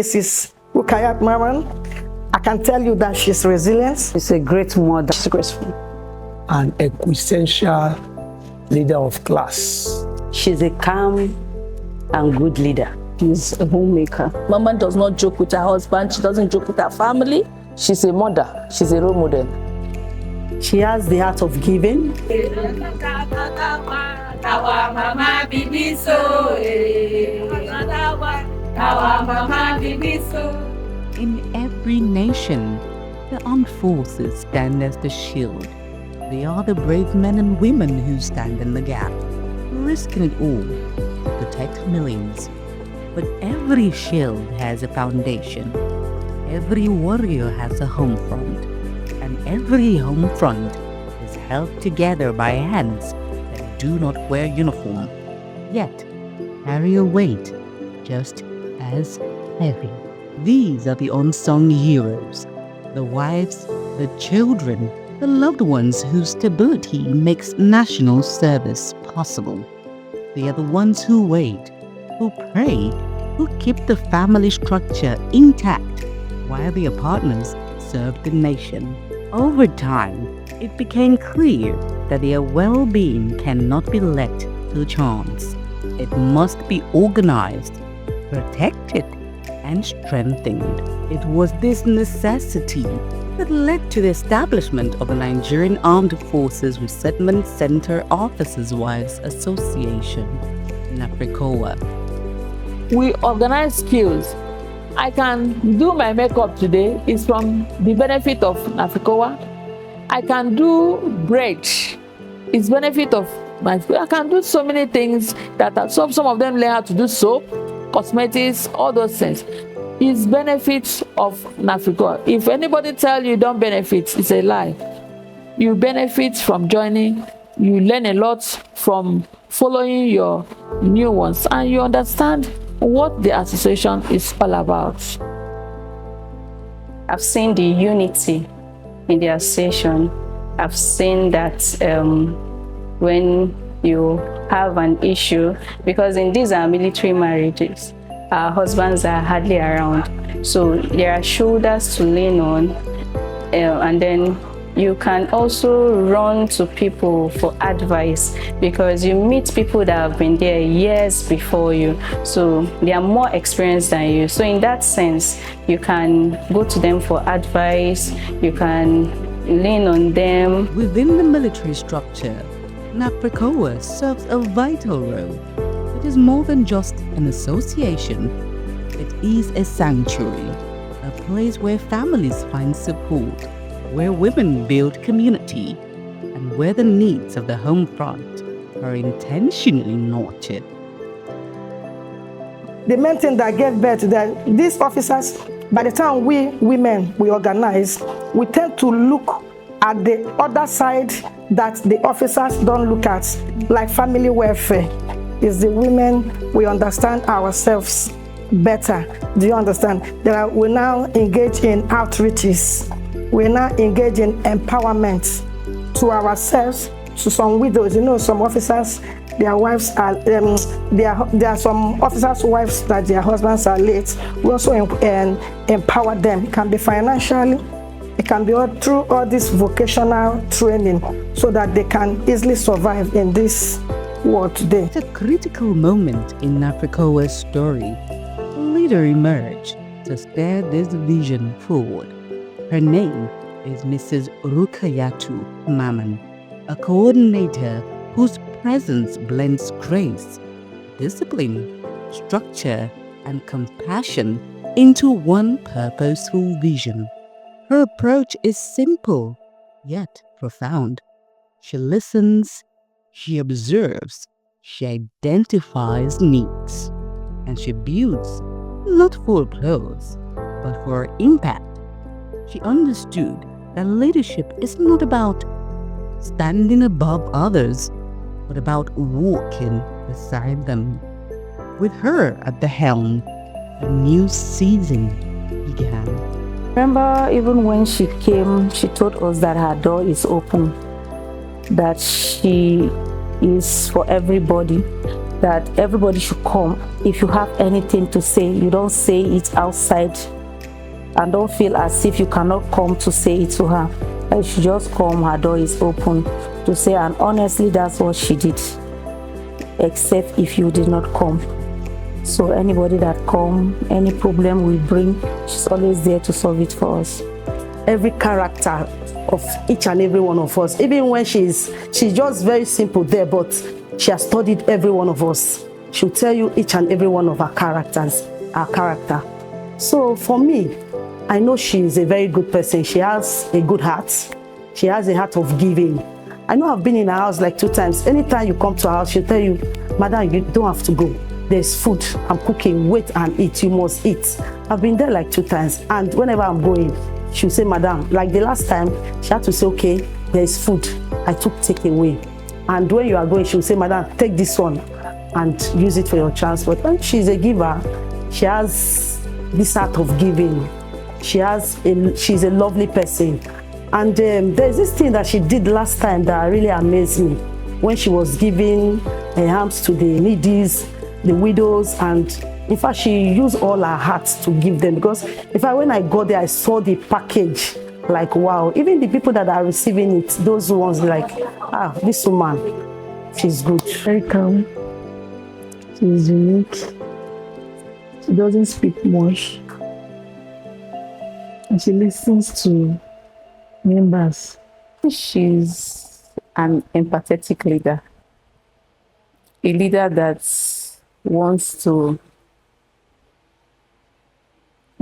Mrs. Rukaiyatu Mamman, I can tell you that she's resilient. She's a great mother. She's graceful. An quintessential leader of class. She's a calm and good leader. She's a homemaker. Mama does not joke with her husband. She doesn't joke with her family. She's a mother. She's a role model. She has the heart of giving. In every nation, the armed forces stand as the shield. They are the brave men and women who stand in the gap, risking it all to protect millions. But every shield has a foundation. Every warrior has a home front. And every home front is held together by hands that do not wear uniform, yet carry a weight just as heavy. These are the unsung heroes, the wives, the children, the loved ones whose stability makes national service possible. They are the ones who wait, who pray, who keep the family structure intact while their partners serve the nation. Over time, it became clear that their well-being cannot be left to chance. It must be organized, protected, and strengthened. It was this necessity that led to the establishment of the Nigerian Armed Forces Resettlement Center Officers' Wives Association, NAFRCOWA. We organize skills. I can do my makeup today. It's from the benefit of NAFRCOWA. I can do braid. It's benefit of my. I can do so many things that some of them learn how to do soap, cosmetics, all those things. It's benefits of NAFRCOWA. If anybody tell you don't benefit, it's a lie. You benefit from joining. You learn a lot from following your new ones, and you understand what the association is all about. I've seen the unity in the association. I've seen that when you have an issue, because in these are military marriages, our husbands are hardly around. So there are shoulders to lean on, and then you can also run to people for advice, because you meet people that have been there years before you, so they are more experienced than you. So in that sense, you can go to them for advice, you can lean on them. Within the military structure, NAFRCOWA serves a vital role. It is more than just an association. It is a sanctuary, a place where families find support, where women build community, and where the needs of the home front are intentionally nurtured. The main thing that gave birth to that, these officers, by the time we women, we organize, we tend to look at the other side that the officers don't look at, like family welfare. It's the women, we understand ourselves better. Do you understand? We now engage in outreaches. We now engage in empowerment to ourselves, to some widows. You know, some officers, their wives are, there are some officers' wives that their husbands are late. We also empower them. It can be financially, it can be through all this vocational training, so that they can easily survive in this world today. It's a critical moment in NAFRCOWA's story. A leader emerged to steer this vision forward. Her name is Mrs. Rukaiyatu Mamman, a coordinator whose presence blends grace, discipline, structure, and compassion into one purposeful vision. Her approach is simple, yet profound. She listens, she observes, she identifies needs, and she builds, not for applause, but for impact. She understood that leadership is not about standing above others, but about walking beside them. With her at the helm, a new season began. Remember, even when she came, she told us that her door is open, that she is for everybody. that everybody should come. If you have anything to say, you don't say it outside, and don't feel as if you cannot come to say it to her. You should just come, her door is open to say, and honestly, that's what she did, except if you did not come. So anybody that come, any problem we bring, she's always there to solve it for us. Every character of each and every one of us, even when she's just very simple there, but she has studied every one of us. She'll tell you each and every one of our characters, our character. So for me, I know she's a very good person. She has a good heart. She has a heart of giving. I know I've been in her house like 2 times. Anytime you come to her house, she'll tell you, Madam, you don't have to go. There's food, I'm cooking, wait and eat, you must eat. I've been there like 2 times, and whenever I'm going, she'll say, Madam, like the last time, she had to say, okay, there's food, I took takeaway. And when you are going, she'll say, Madam, take this one and use it for your transport. And she's a giver. She has this heart of giving. She's a lovely person. And there's this thing that she did last time that really amazed me, when she was giving alms to the needies, the widows, and in fact she used all her heart to give them, because in fact when I got there I saw the package, like wow, even the people that are receiving it, those ones like, this woman, she's good. Very calm. She's unique. She doesn't speak much. And she listens to members. She's an empathetic leader. A leader that wants to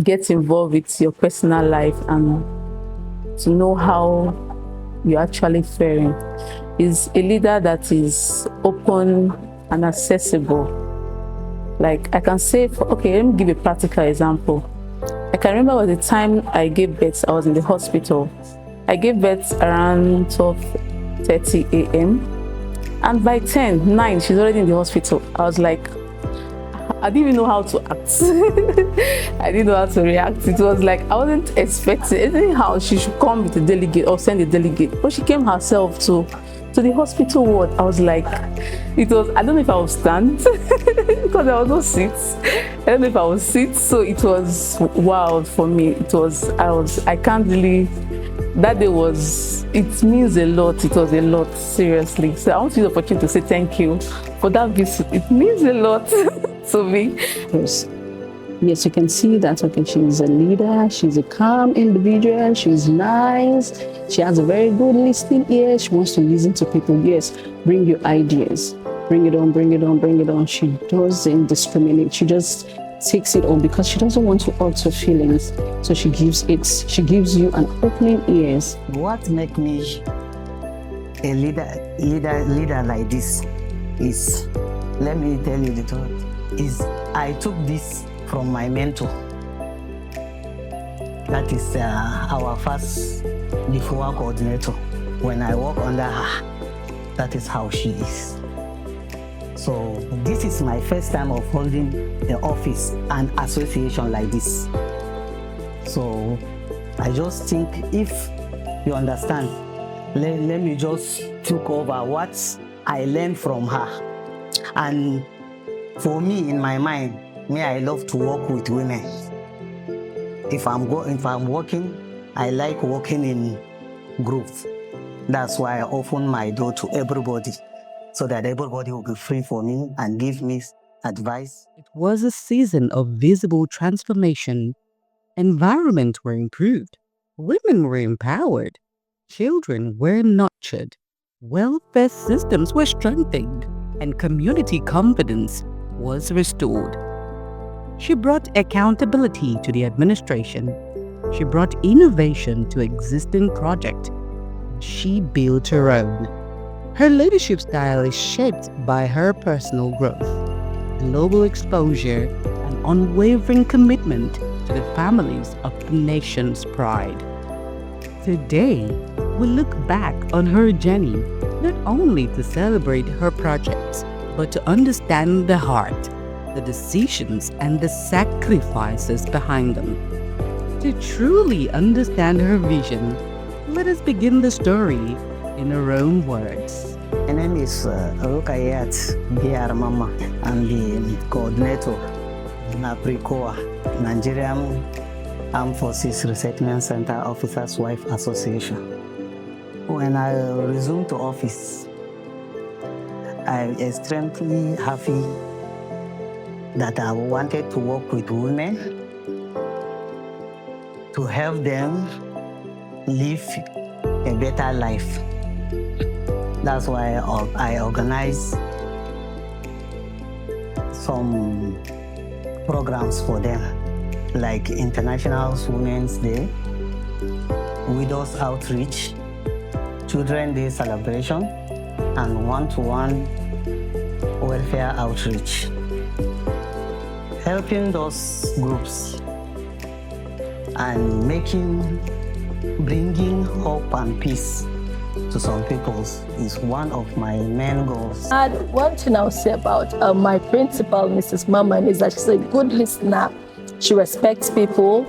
get involved with your personal life and to know how you're actually faring. Is a leader that is open and accessible. Like I can say, okay, let me give a practical example. I can remember the time I gave birth, I was in the hospital. I gave birth around 12:30 a.m. And by 9, she's already in the hospital. I was like, I didn't even know how to act. I didn't know how to react. It was like, I wasn't expecting anyhow she should come with a delegate or send a delegate. But she came herself to the hospital ward. I was like, I don't know if I would stand because there was no seats. I don't know if I would sit. So it was wild for me. I can't really, that day it means a lot. It was a lot, seriously. So I want to use the opportunity to say thank you for that visit. It means a lot to me. Yes, you can see that, okay, she's a leader, she's a calm individual, she's nice, she has a very good listening ear, she wants to listen to people. Yes, bring your ideas, bring it on, bring it on, bring it on. She doesn't discriminate, she just takes it on because she doesn't want to hurt your feelings. So she gives you an opening ears. What makes me a leader like this is, let me tell you the truth, is I took this from my mentor. That is our first NAFRCOWA Coordinator. When I work under her, that is how she is. So this is my first time of holding the office and association like this. So I just think, if you understand, let me just take over what I learned from her. And for me, in my mind, I love to work with women. If I'm working, I like working in groups. That's why I open my door to everybody, so that everybody will be free for me and give me advice. It was a season of visible transformation. Environments were improved, women were empowered, children were nurtured, welfare systems were strengthened, and community confidence was restored. She brought accountability to the administration. She brought innovation to existing projects. She built her own. Her leadership style is shaped by her personal growth, global exposure, and unwavering commitment to the families of the nation's pride. Today, we look back on her journey not only to celebrate her projects, but to understand the heart, the decisions, and the sacrifices behind them. To truly understand her vision, let us begin the story in her own words. My name is Rukaiyatu Mamman. I'm the coordinator NAFRCOWA, Nigerian Armed Forces Resettlement Center Officers' Wife Association. When I resumed to office, I'm extremely happy that I wanted to work with women to help them live a better life. That's why I organize some programs for them, like International Women's Day, Widows Outreach, Children's Day celebration, and one-to-one welfare outreach. Helping those groups and bringing hope and peace to some people is one of my main goals. And one thing I'll say about my principal, Mrs. Mamman, is that she's a good listener. She respects people,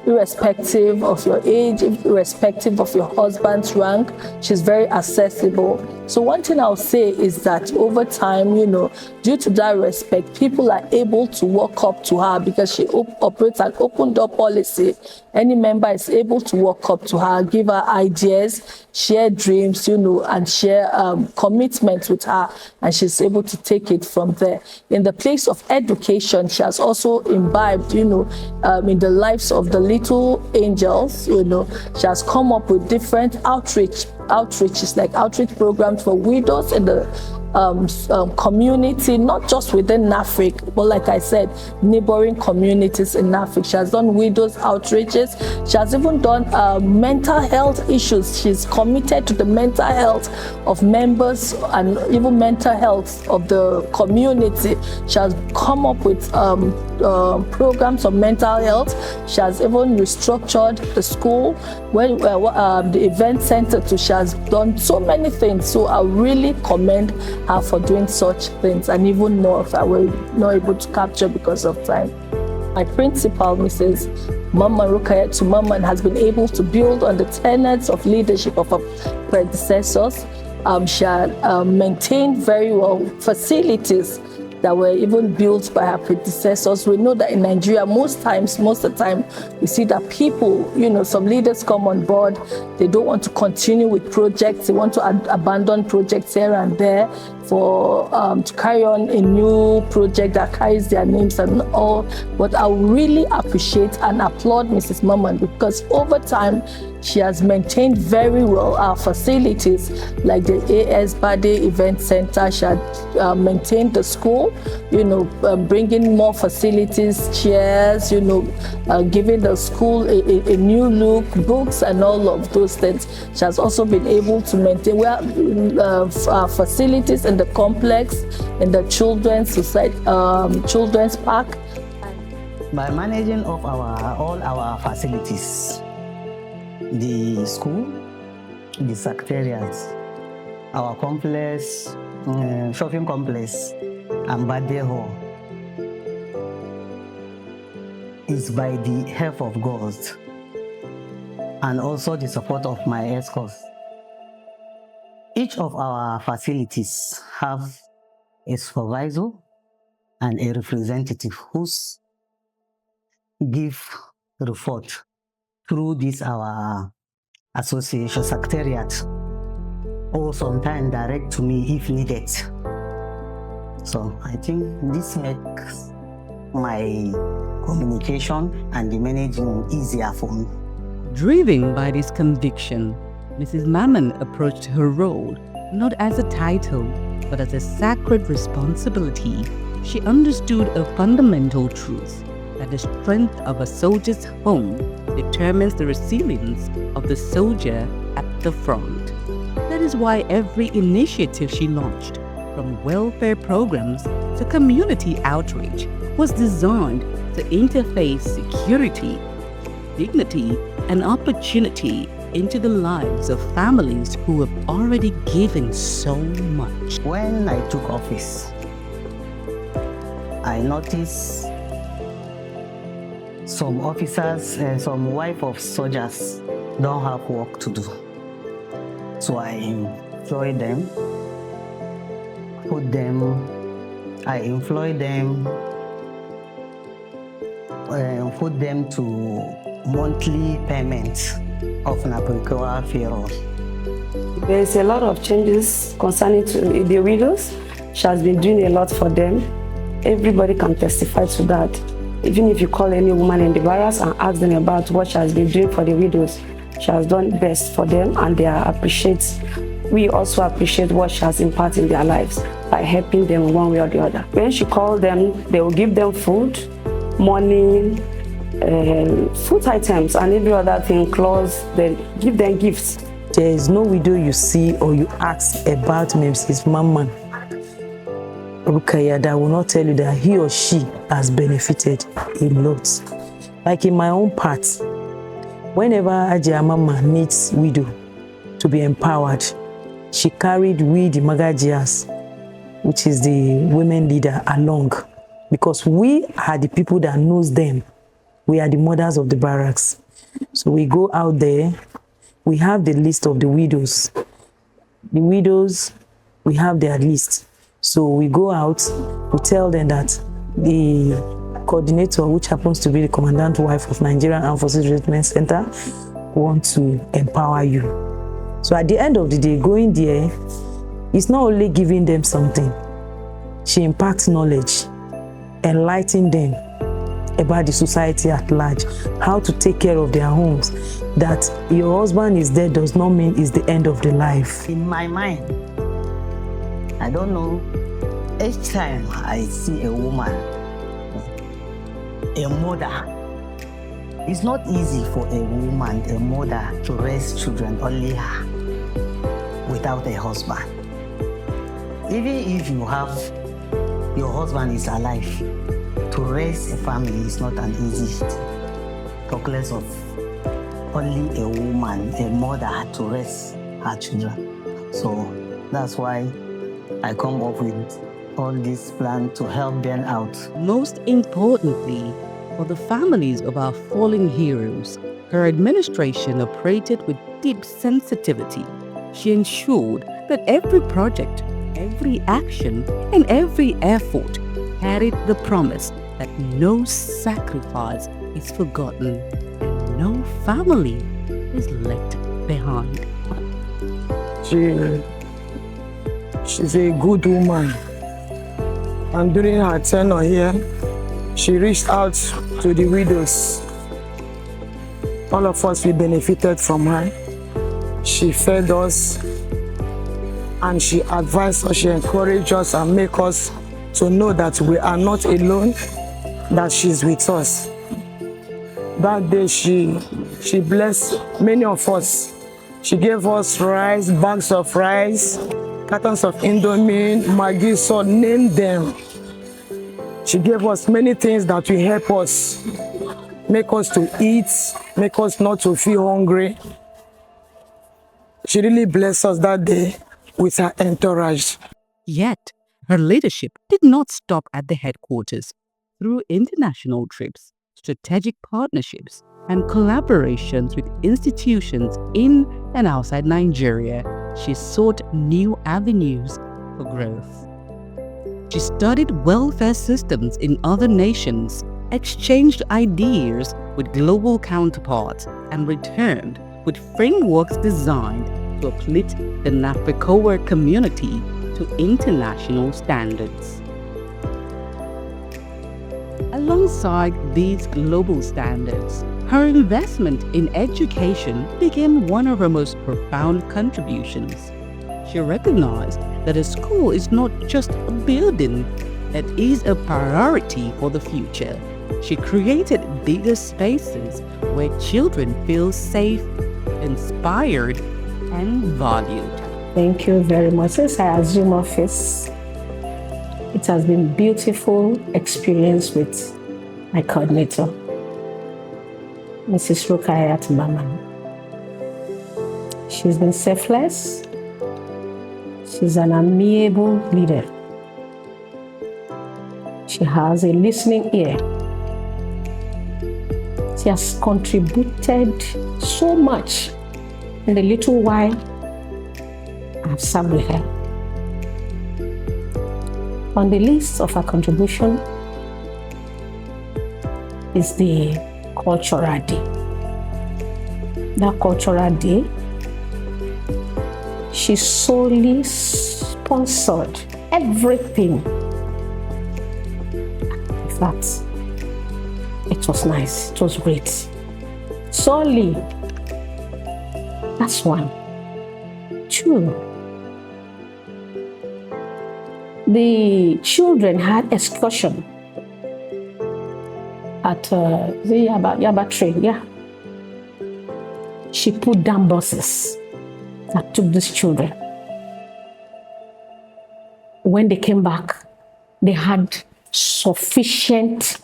irrespective of your age, irrespective of your husband's rank. She's very accessible. So one thing I'll say is that over time, due to that respect, people are able to walk up to her because she operates an open door policy. Any member is able to walk up to her, give her ideas, share dreams, and share commitments with her, and she's able to take it from there. In the place of education, she has also imbibed, in the lives of the little angels. She has come up with different outreaches, like outreach programs for widows in the community, not just within NAFRC, but like I said, neighboring communities in NAFRC. She has done widows outreaches. She has even done mental health issues. She's committed to the mental health of members and even mental health of the community. She has come up with programs of mental health. She has even restructured the school, the event center too. She has done so many things. So I really commend her for doing such things, and even more if I were not able to capture because of time. My principal, Mrs. Mamman Rukaiyatu Mamman, has been able to build on the tenets of leadership of her predecessors. She had maintained very well facilities that were even built by her predecessors. We know that in Nigeria, most of the time, we see that people, some leaders come on board, they don't want to continue with projects, they want to abandon projects here and there for to carry on a new project that carries their names and all. But I really appreciate and applaud Mrs. Mamman, because over time, she has maintained very well our facilities, like the AS Bade Event Center. She had maintained the school, bringing more facilities, chairs, giving the school a new look, books and all of those things. She has also been able to maintain facilities in the complex, in the children's park. By managing of all our facilities, the school, the secretariats, our complex, shopping complex, and birthday hall, is by the help of God and also the support of my escorts. Each of our facilities have a supervisor and a representative who's give report through this our association secretariat, or sometimes direct to me if needed. So I think this makes my communication and the managing easier for me. Driven by this conviction, Mrs. Mamman approached her role not as a title, but as a sacred responsibility. She understood a fundamental truth, that the strength of a soldier's home determines the resilience of the soldier at the front. That is why every initiative she launched, from welfare programs to community outreach, was designed to interface security, dignity, and opportunity into the lives of families who have already given so much. When I took office, I noticed some officers and some wives of soldiers don't have work to do. So I employed them I employ them, put them to monthly payments of NAFRCOWA payroll. There's a lot of changes concerning to the widows. She has been doing a lot for them. Everybody can testify to that. Even if you call any woman in the barracks and ask them about what she has been doing for the widows, she has done best for them, and they appreciate. We also appreciate what she has imparted in their lives by helping them one way or the other. When she calls them, they will give them food, money, food items, and every other thing, clothes. They give them gifts. There is no widow you see or you ask about Mrs. Mamman Rukaiyatu that will not tell you that he or she has benefited a lot. Like in my own part, whenever Ajia Mama needs widow to be empowered, she carried we, the Magajias, which is the women leader, along, because we are the people that knows them. We are the mothers of the barracks. So we go out there, we have the list of the widows. The widows, we have their list. So we go out, we tell them that the coordinator, which happens to be the Commandant wife of Nigerian Armed Forces Resettlement Center, wants to empower you. So at the end of the day, going there, it's not only giving them something. She imparts knowledge, enlightening them about the society at large, how to take care of their homes. That your husband is dead does not mean it's the end of the life. In my mind, I don't know, each time I see a woman, a mother, it's not easy for a woman, a mother, to raise children, only her, without a husband. Even if you have, your husband is alive, to raise a family is not an easy, talk less of only a woman, a mother, to raise her children. So that's why I come up with all this plan to help them out. Most importantly, for the families of our fallen heroes, her administration operated with deep sensitivity. She ensured that every project, every action, and every effort carried the promise that no sacrifice is forgotten and no family is left behind. She's a good woman, and during her tenure here, she reached out to the widows. All of us, we benefited from her. She fed us, and she advised us, she encouraged us and made us to know that we are not alone, that she's with us. That day she blessed many of us. She gave us rice, bags of rice, cartons of Indomie, Maggi, so name them. She gave us many things that will help us, make us to eat, make us not to feel hungry. She really blessed us that day with her entourage. Yet, her leadership did not stop at the headquarters. Through international trips, strategic partnerships, and collaborations with institutions in and outside Nigeria, she sought new avenues for growth. She studied welfare systems in other nations, exchanged ideas with global counterparts, and returned with frameworks designed to uplift the NAFRCOWA community to international standards. Alongside these global standards, her investment in education became one of her most profound contributions. She recognized that a school is not just a building, it is a priority for the future. She created bigger spaces where children feel safe, inspired, and valued. Thank you very much. Since I assumed office, it has been a beautiful experience with my coordinator, Mrs. Rukaiyatu Mamman. She's been selfless. She's an amiable leader. She has a listening ear. She has contributed so much in the little while I've served with her. On the list of her contribution is the cultural day. That cultural day, she solely sponsored everything. In fact, it was nice, it was great. Solely, that's one. Two, the children had excursion at the Yaba train, yeah. She put down buses that took these children. When they came back, they had sufficient,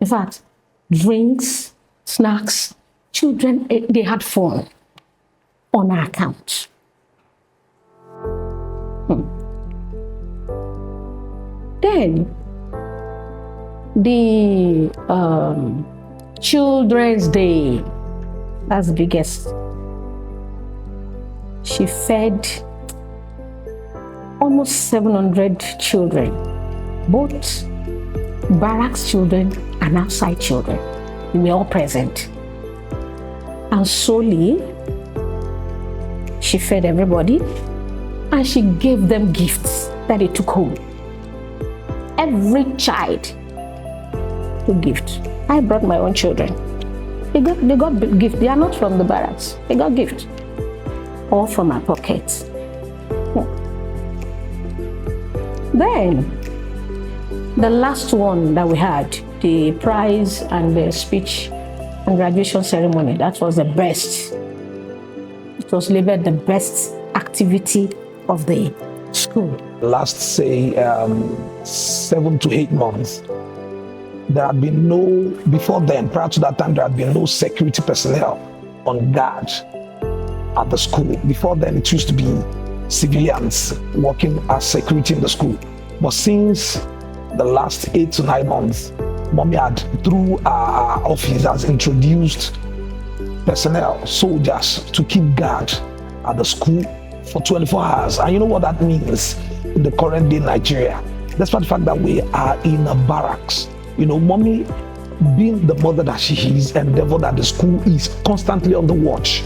in fact, drinks, snacks. Children, they had fun on our account. Then, the Children's Day, that's the biggest. She fed almost 700 children, both barracks children and outside children. We were all present. And solely, she fed everybody and she gave them gifts that they took home. Every child took gift. I brought my own children. They got gift. They are not from the barracks. They got gift. All from my pockets. Then, the last one that we had, the prize and the speech and graduation ceremony, that was the best. It was labeled the best activity of the school. Last, say, 7 to 8 months, there had been no, before then, prior to that time, there had been no security personnel on guard at the school. Before then, it used to be civilians working as security in the school. But since the last 8 to 9 months, Mommy had, through our office, has introduced personnel, soldiers, to keep guard at the school for 24 hours. And you know what that means in the current day Nigeria? Despite the fact that we are in a barracks, you know, Mommy, being the mother that she is, endeavor that the school is constantly on the watch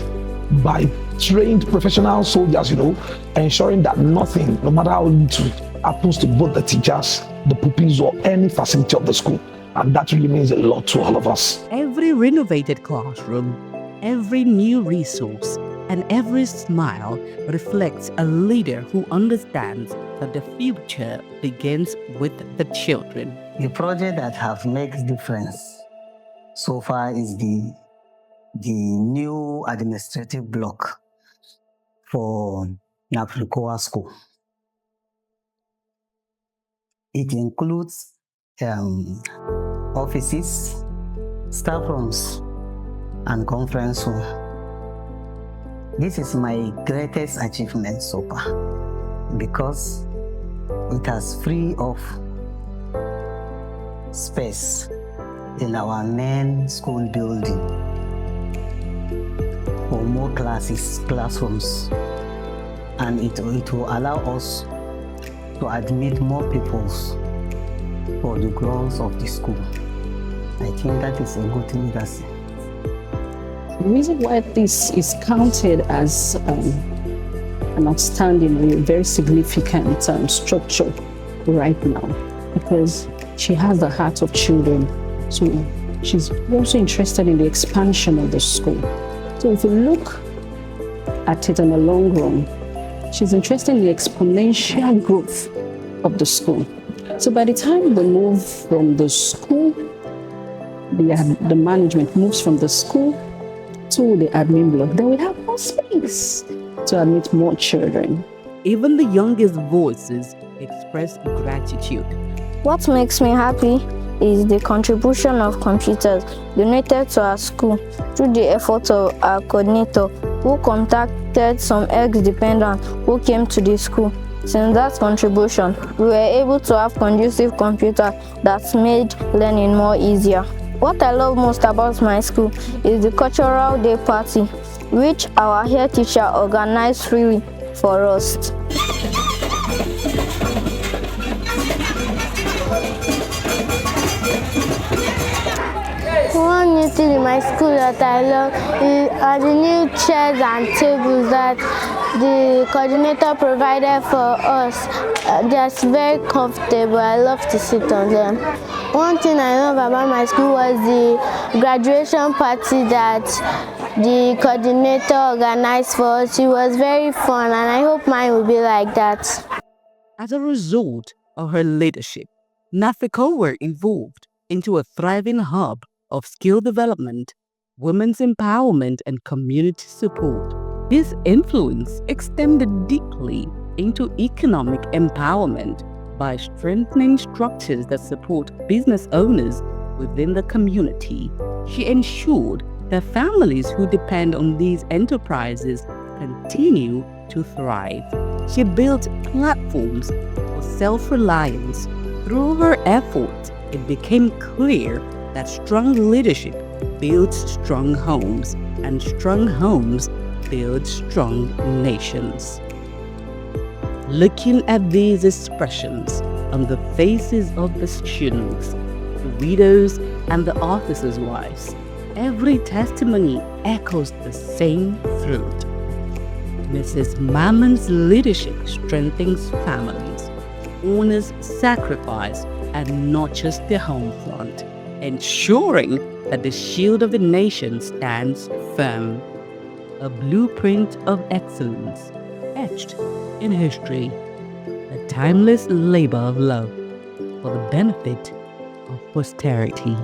by trained professional soldiers, you know, ensuring that nothing, no matter how little, happens to both the teachers, the pupils, or any facility of the school. And that really means a lot to all of us. Every renovated classroom, every new resource, and every smile reflects a leader who understands that the future begins with the children. The project that have made difference so far is the new administrative block for NAFRCOWA school. It includes offices, staff rooms, and conference room. This is my greatest achievement so far because it has freed up space in our main school building for more classrooms, and it will allow us to admit more people for the growth of the school. I think that is a good legacy. The reason why this is counted as an outstanding, very significant structure right now, because she has the heart of children. So she's also interested in the expansion of the school. So if you look at it in the long run, she's interested in the exponential growth of the school. So by the time they move from the school, the management moves from the school to the admin block, then we have more space to admit more children. Even the youngest voices express gratitude. What makes me happy is the contribution of computers donated to our school through the effort of our coordinator, who contacted some ex-dependents who came to the school. Since that contribution, we were able to have conducive computers that made learning more easier. What I love most about my school is the cultural day party, which our head teacher organized freely for us. One new thing in my school that I love are the new chairs and tables that the coordinator provided for us. They're very comfortable. I love to sit on them. One thing I love about my school was the graduation party that the coordinator organized for us. It was very fun, and I hope mine will be like that. As a result of her leadership, NAFRCOWA evolved into a thriving hub of skill development, women's empowerment, and community support. This influence extended deeply into economic empowerment by strengthening structures that support business owners within the community. She ensured that families who depend on these enterprises continue to thrive. She built platforms for self-reliance. Through her efforts, it became clear that strong leadership builds strong homes, and strong homes build strong nations. Looking at these expressions on the faces of the students, the widows, and the officers' wives, every testimony echoes the same truth. Mrs. Mamman's leadership strengthens families, honors sacrifice, and nurtures the home front, ensuring that the shield of the nation stands firm. A blueprint of excellence etched in history, a timeless labor of love for the benefit of posterity.